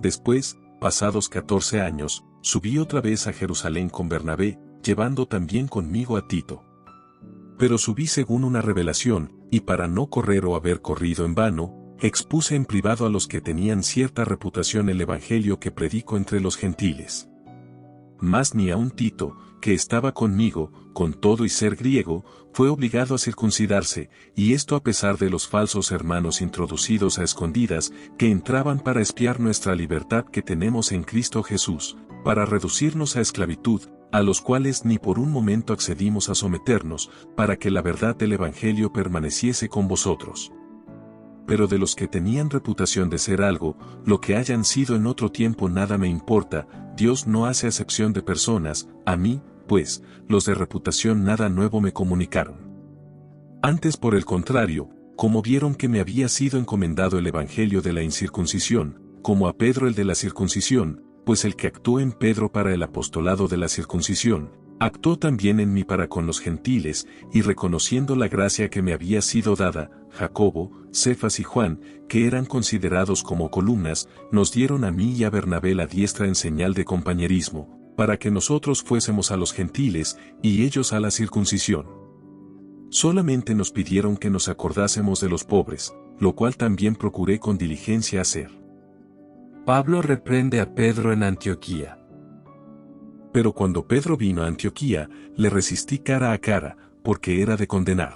Después, pasados 14 años, subí otra vez a Jerusalén con Bernabé, llevando también conmigo a Tito. Pero subí según una revelación, y para no correr o haber corrido en vano, expuse en privado a los que tenían cierta reputación el evangelio que predico entre los gentiles. Mas ni aun Tito, que estaba conmigo, con todo y ser griego, fue obligado a circuncidarse, y esto a pesar de los falsos hermanos introducidos a escondidas, que entraban para espiar nuestra libertad que tenemos en Cristo Jesús, para reducirnos a esclavitud, a los cuales ni por un momento accedimos a someternos, para que la verdad del evangelio permaneciese con vosotros. Pero de los que tenían reputación de ser algo, lo que hayan sido en otro tiempo nada me importa, Dios no hace acepción de personas, a mí, pues, los de reputación nada nuevo me comunicaron. Antes por el contrario, como vieron que me había sido encomendado el evangelio de la incircuncisión, como a Pedro el de la circuncisión, pues el que actuó en Pedro para el apostolado de la circuncisión, actuó también en mí para con los gentiles, y reconociendo la gracia que me había sido dada, Jacobo, Cefas y Juan, que eran considerados como columnas, nos dieron a mí y a Bernabé la diestra en señal de compañerismo, para que nosotros fuésemos a los gentiles, y ellos a la circuncisión. Solamente nos pidieron que nos acordásemos de los pobres, lo cual también procuré con diligencia hacer. Pablo reprende a Pedro en Antioquía. Pero cuando Pedro vino a Antioquía, le resistí cara a cara, porque era de condenar.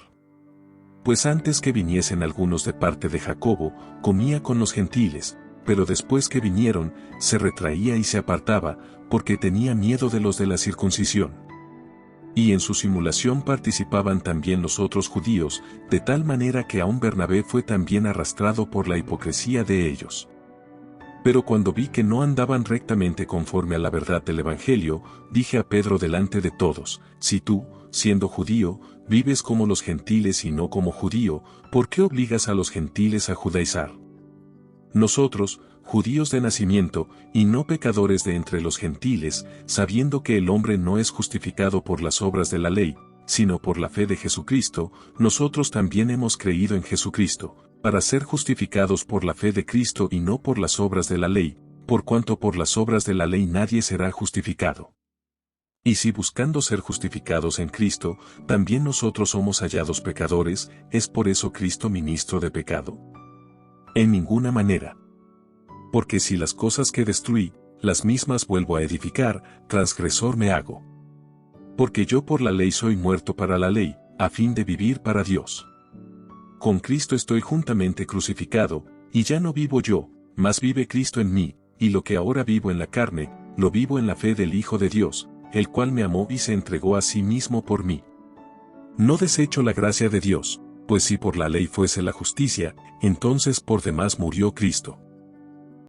Pues antes que viniesen algunos de parte de Jacobo, comía con los gentiles, pero después que vinieron, se retraía y se apartaba, porque tenía miedo de los de la circuncisión. Y en su simulación participaban también los otros judíos, de tal manera que aun Bernabé fue también arrastrado por la hipocresía de ellos. Pero cuando vi que no andaban rectamente conforme a la verdad del Evangelio, dije a Pedro delante de todos, si tú, siendo judío, vives como los gentiles y no como judío, ¿por qué obligas a los gentiles a judaizar? Nosotros, judíos de nacimiento, y no pecadores de entre los gentiles, sabiendo que el hombre no es justificado por las obras de la ley, sino por la fe de Jesucristo, nosotros también hemos creído en Jesucristo, para ser justificados por la fe de Cristo y no por las obras de la ley, por cuanto por las obras de la ley nadie será justificado. Y si buscando ser justificados en Cristo, también nosotros somos hallados pecadores, ¿es por eso Cristo ministro de pecado? En ninguna manera. Porque si las cosas que destruí, las mismas vuelvo a edificar, transgresor me hago. Porque yo por la ley soy muerto para la ley, a fin de vivir para Dios. Con Cristo estoy juntamente crucificado, y ya no vivo yo, mas vive Cristo en mí, y lo que ahora vivo en la carne, lo vivo en la fe del Hijo de Dios, el cual me amó y se entregó a sí mismo por mí. No desecho la gracia de Dios, pues si por la ley fuese la justicia, entonces por demás murió Cristo.